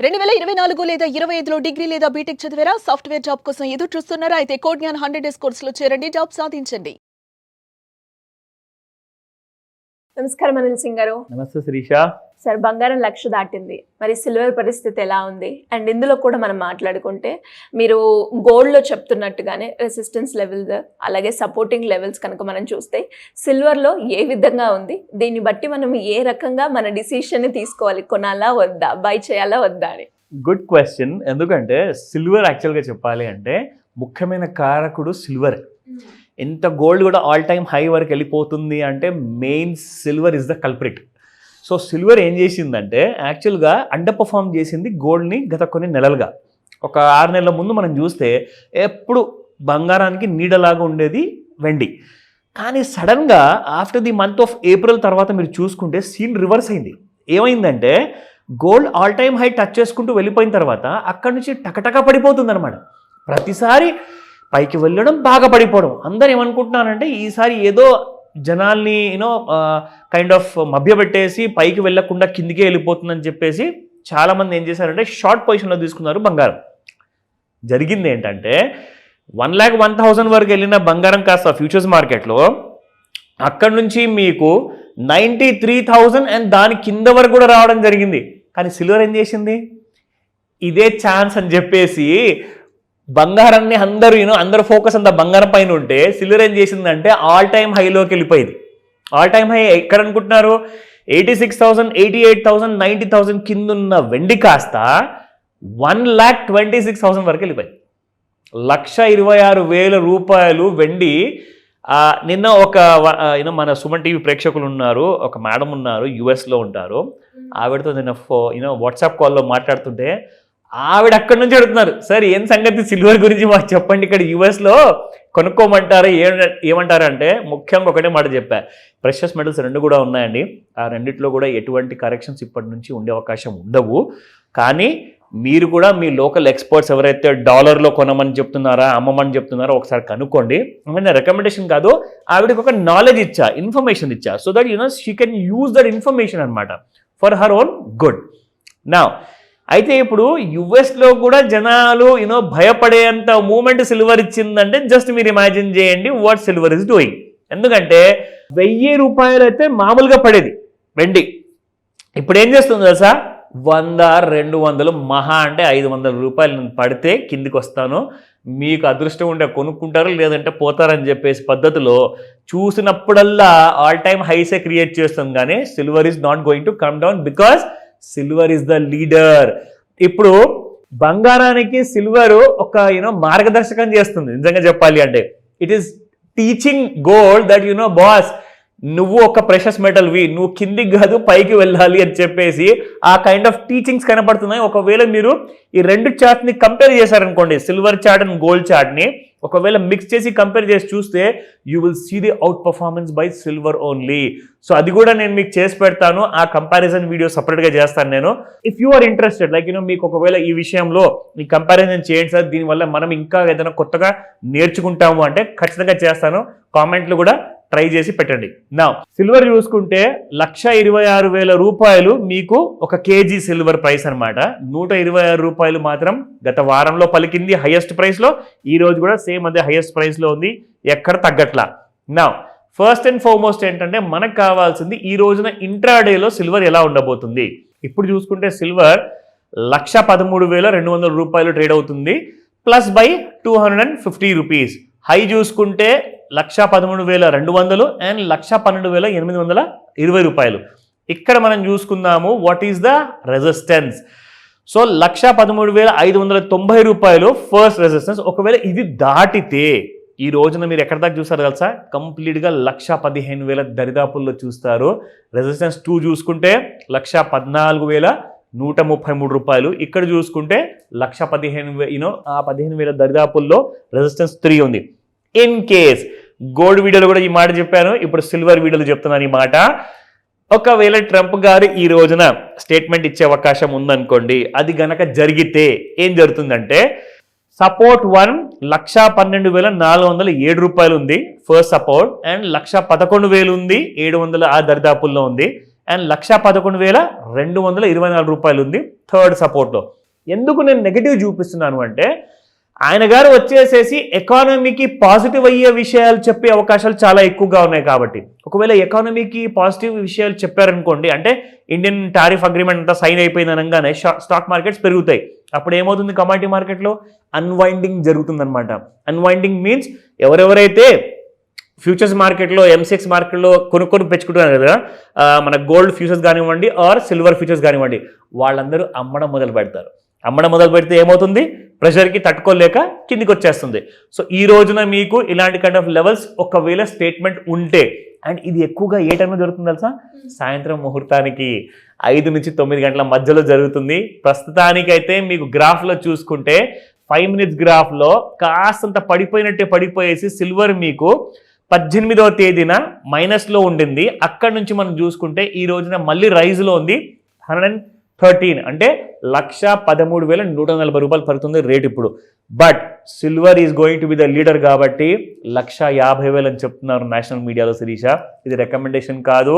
2024 లేదా 25లో డిగ్రీ లేదా బీటెక్ చదివారా? సాఫ్ట్‌వేర్ జాబ్ కోసం ఎదురు చూస్తున్నారా? అయితే కోడ్ జ్ఞాన్ 100 డేస్ కోర్సులో చేరండి, జాబ్ సాధించండి. నమస్కారం అనిల్ సింగ్ గారు. నమస్తే శిరీష. సార్, బంగారం 1,00,000 దాటింది, మరి సిల్వర్ పరిస్థితి ఎలా ఉంది? అండ్ ఇందులో కూడా మనం మాట్లాడుకుంటే మీరు గోల్డ్లో చెప్తున్నట్టుగానే రెసిస్టెన్స్ లెవెల్స్ అలాగే సపోర్టింగ్ లెవెల్స్ కనుక మనం చూస్తే సిల్వర్లో ఏ విధంగా ఉంది, దీన్ని బట్టి మనం ఏ రకంగా మన డిసిషన్ని తీసుకోవాలి, కొనాలా వద్దా, బై చేయాలా వద్దా అని? Good question. ఎందుకంటే సిల్వర్ యాక్చువల్గా చెప్పాలి అంటే ముఖ్యమైన కారకుడు సిల్వర్. ఎంత గోల్డ్ కూడా ఆల్ టైమ్ హై వరకు వెళ్ళిపోతుంది అంటే main silver is the culprit. So silver ఏం చేసిందంటే యాక్చువల్గా అండర్ పర్ఫామ్ చేసింది గోల్డ్ని గత కొన్ని నెలలుగా. ఒక 6 నెలల ముందు మనం చూస్తే ఎప్పుడు బంగారానికి నీడలాగా ఉండేది వెండి. కానీ సడన్గా after the month of April తర్వాత మీరు చూసుకుంటే సీన్ రివర్స్ అయింది. ఏమైందంటే gold all time high touch చేసుకుంటూ వెళ్ళిపోయిన తర్వాత అక్కడి నుంచి టకటక పడిపోతుంది అనమాట. ప్రతిసారి పైకి వెళ్ళడం బాగా పడిపోవడం. అందరు ఏమనుకుంటున్నారంటే ఈసారి ఏదో జనాల్ని కైండ్ ఆఫ్ మభ్యపెట్టేసి పైకి వెళ్ళకుండా కిందికే వెళ్ళిపోతుందని చెప్పేసి చాలామంది ఏం చేశారంటే షార్ట్ పొజిషన్లో తీసుకున్నారు బంగారం. జరిగింది ఏంటంటే 1,01,000 వరకు వెళ్ళిన బంగారం కాస్త ఫ్యూచర్స్ మార్కెట్లో అక్కడి నుంచి మీకు 93,000 అండ్ దాని కింద వరకు కూడా రావడం జరిగింది. కానీ సిల్వర్ ఏం చేసింది, ఇదే ఛాన్స్ అని చెప్పేసి బంగారాన్ని అందరూ ఫోకస్ అంతా బంగారం పైన ఉంటే సిల్వర్ ఏం చేసిందంటే ఆల్ టైమ్ హైలోకి వెళ్ళిపోయింది. ఆల్ టైమ్ హై ఎక్కడ అనుకుంటున్నారు? 86,000, 88,000, 90,000 కింద ఉన్న వెండి కాస్త 1,26,000 వరకు వెళ్ళిపోయింది. 1,26,000 రూపాయలు వెండి. నిన్న ఒక మన సుమన్ టీవీ ప్రేక్షకులు ఉన్నారు, ఒక మేడం ఉన్నారు, యుఎస్లో ఉంటారు. ఆవిడతో నిన్న వాట్సాప్ కాల్లో మాట్లాడుతుంటే ఆవిడ అక్కడి నుంచి అడుగుతున్నారు, సార్ ఏం సంగతి సిల్వర్ గురించి మాకు చెప్పండి, ఇక్కడ యుఎస్లో కొనుక్కోమంటారు ఏమంటారు అంటే ముఖ్యంగా ఒకటే మాట చెప్పా, ప్రెషస్ మెటల్స్ 2 కూడా ఉన్నాయండి. ఆ రెండిట్లో కూడా ఎటువంటి కరెక్షన్స్ ఇప్పటి నుంచి ఉండే అవకాశం ఉండవు. కానీ మీరు కూడా మీ లోకల్ ఎక్స్పర్ట్స్ ఎవరైతే డాలర్లో కొనమని చెప్తున్నారా, అమ్మమని చెప్తున్నారో ఒకసారి కనుక్కోండి. నా రికమెండేషన్ కాదు, ఆవిడకి ఒక నాలెడ్జ్ ఇచ్చా, ఇన్ఫర్మేషన్ ఇచ్చా, so that she can use that information అనమాట ఫర్ హర్ ఓన్ గుడ్. నా అయితే ఇప్పుడు యుఎస్లో కూడా జనాలు భయపడేంత మూమెంట్ సిల్వర్ ఇచ్చిందంటే జస్ట్ మీరు ఇమాజిన్ చేయండి వాట్ సిల్వర్ ఇస్ డూయింగ్. ఎందుకంటే 1,000 రూపాయలు అయితే మామూలుగా పడేది వెండి, ఇప్పుడు ఏం చేస్తుంది తెలుసా? 100, 200, మహా అంటే 500 రూపాయలు నేను పడితే కిందికి వస్తాను, మీకు అదృష్టం ఉంటే కొనుక్కుంటారు లేదంటే పోతారని చెప్పేసి పద్ధతిలో చూసినప్పుడల్లా ఆల్ టైమ్ హైసే క్రియేట్ చేస్తుంది. కానీ silver is not going to come down because silver is the leader. ఇప్పుడు బంగారానికి సిల్వర్ ఒక మార్గదర్శకం చేస్తుంది. నిజంగా చెప్పాలి అంటే it is teaching gold that boss, నువ్వు ఒక ప్రెషస్ మెటల్వి, నువ్వు కిందికి కాదు పైకి వెళ్ళాలి అని చెప్పేసి ఆ కైండ్ ఆఫ్ టీచింగ్స్ కనపడుతున్నాయి. ఒకవేళ మీరు ఈ 2 చార్ట్ని కంపేర్ చేశారనుకోండి, సిల్వర్ చార్ట్ అండ్ గోల్డ్ చార్ట్ని ఒకవేళ మిక్స్ చేసి కంపేర్ చేసి చూస్తే you will see the outperformance by silver only. So అది కూడా నేను మీకు చేసి పెడతాను, ఆ కంపారిజన్ వీడియో సపరేట్గా చేస్తాను నేను. If you are interested like మీకు ఒకవేళ ఈ విషయంలో ఈ కంపారిజన్ చేయండి సార్, దీనివల్ల మనం ఇంకా ఏదైనా కొత్తగా నేర్చుకుంటాము అంటే ఖచ్చితంగా చేస్తాను. కామెంట్లు కూడా ట్రై చేసి పెట్టండి. నా సిల్వర్ చూసుకుంటే 1,26,000 రూపాయలు మీకు ఒక కేజీ సిల్వర్ ప్రైస్ అనమాట. 126 రూపాయలు మాత్రం గత వారంలో పలికింది హైయెస్ట్ ప్రైస్లో. ఈ రోజు కూడా సేమ్ అదే హైయెస్ట్ ప్రైస్లో ఉంది, ఎక్కడ తగ్గట్లా. నా ఫస్ట్ అండ్ ఫార్మోస్ట్ ఏంటంటే మనకు కావాల్సింది ఈ రోజున ఇంట్రాడేలో సిల్వర్ ఎలా ఉండబోతుంది. ఇప్పుడు చూసుకుంటే సిల్వర్ 1,13,200 రూపాయలు ట్రేడ్ అవుతుంది, ప్లస్ బై 250 రూపీస్. హై చూసుకుంటే 1,13,200 అండ్ 1,12,820 రూపాయలు. ఇక్కడ మనం చూసుకుందాము what is the resistance. So 1,13,590 రూపాయలు ఫస్ట్ రెసిస్టెన్స్. ఒకవేళ ఇది దాటితే ఈ రోజున మీరు ఎక్కడ దాకా చూస్తారు తెలుసా? కంప్లీట్గా 1,15,000 దరిదాపుల్లో చూస్తారు. రెసిస్టెన్స్ 2 చూసుకుంటే 1,14,133 రూపాయలు. ఇక్కడ చూసుకుంటే 1,15,000 ఆ 15,000 దరిదాపుల్లో రెసిస్టెన్స్ 3 ఉంది. ఇన్ కేస్ గోల్డ్ వీడియోలో కూడా ఈ మాట చెప్పాను, ఇప్పుడు సిల్వర్ వీడియోలో చెప్తున్నాను ఈ మాట. ఒకవేళ ట్రంప్ గారు ఈ రోజున స్టేట్మెంట్ ఇచ్చే అవకాశం ఉందనుకోండి, అది గనక జరిగితే ఏం జరుగుతుందంటే సపోర్ట్ 1 1,12,407 రూపాయలు ఉంది ఫస్ట్ సపోర్ట్, అండ్ 1,11,000 ఉంది, 700 ఆ దరిదాపుల్లో ఉంది. అండ్ 1,11,224 రూపాయలు ఉంది థర్డ్ సపోర్ట్లో. ఎందుకు నేను నెగిటివ్ చూపిస్తున్నాను అంటే ఆయన గారు వచ్చేసేసి ఎకానమీకి పాజిటివ్ అయ్యే విషయాలు చెప్పే అవకాశాలు చాలా ఎక్కువగా ఉన్నాయి కాబట్టి, ఒకవేళ ఎకానమీకి పాజిటివ్ విషయాలు చెప్పారనుకోండి, అంటే ఇండియన్ టారిఫ్ అగ్రిమెంట్ అంతా సైన్ అయిపోయింది అనగానే స్టాక్ మార్కెట్స్ పెరుగుతాయి. అప్పుడు ఏమవుతుంది, కమాడిటీ మార్కెట్లో అన్వైండింగ్ జరుగుతుందన్నమాట. అన్వైండింగ్ మీన్స్ ఎవరెవరైతే ఫ్యూచర్స్ మార్కెట్లో ఎంసెక్స్ మార్కెట్లో కొనుక్కొని పెంచుకుంటున్నారు కదా, మన గోల్డ్ ఫ్యూచర్స్ కానివ్వండి ఆర్ సిల్వర్ ఫ్యూచర్స్ కానివ్వండి, వాళ్ళందరూ అమ్మడం మొదలు పెడతారు. అమ్మడం మొదలు పెడితే ఏమవుతుంది, ప్రెషర్కి తట్టుకోలేక కిందికి వచ్చేస్తుంది. సో ఈ రోజున మీకు ఇలాంటి కైండ్ ఆఫ్ లెవెల్స్ ఒకవేళ స్టేట్మెంట్ ఉంటే, అండ్ ఇది ఎక్కువగా ఏ టైంలో జరుగుతుంది తెలుసా, సాయంత్రం ముహూర్తానికి 5 నుంచి 9 గంటల మధ్యలో జరుగుతుంది. ప్రస్తుతానికైతే మీకు గ్రాఫ్లో చూసుకుంటే 5 మినిట్స్ గ్రాఫ్లో కాస్తంత పడిపోయేసి సిల్వర్ మీకు 18వ తేదీన మైనస్లో ఉండింది. అక్కడ నుంచి మనం చూసుకుంటే ఈ రోజున మళ్ళీ రైజ్లో ఉంది. 113 అంటే 1,13,140 రూపాయలు పడుతుంది రేట్ ఇప్పుడు. But silver is going to be the leader కాబట్టి 1,50,000 అని చెప్తున్నారు నేషనల్ మీడియాలో. శిరీష, ఇది రికమెండేషన్ కాదు,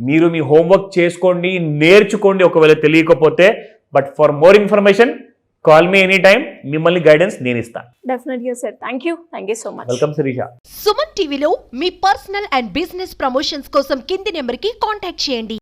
మీరు మీ హోంవర్క్ చేసుకోండి, నేర్చుకోండి ఒకవేళ తెలియకపోతే. But for more information call me any time, మిమ్మల్ని గైడెన్స్ నేను ఇస్తాను. డెఫినెట్గా sir, thank you so much. Welcome Sirisha. Suman టీవీలో మీ పర్సనల్ అండ్ బిజినెస్ ప్రమోషన్స్ కోసం కింది నెంబర్కి కాంటాక్ట్ చేయండి.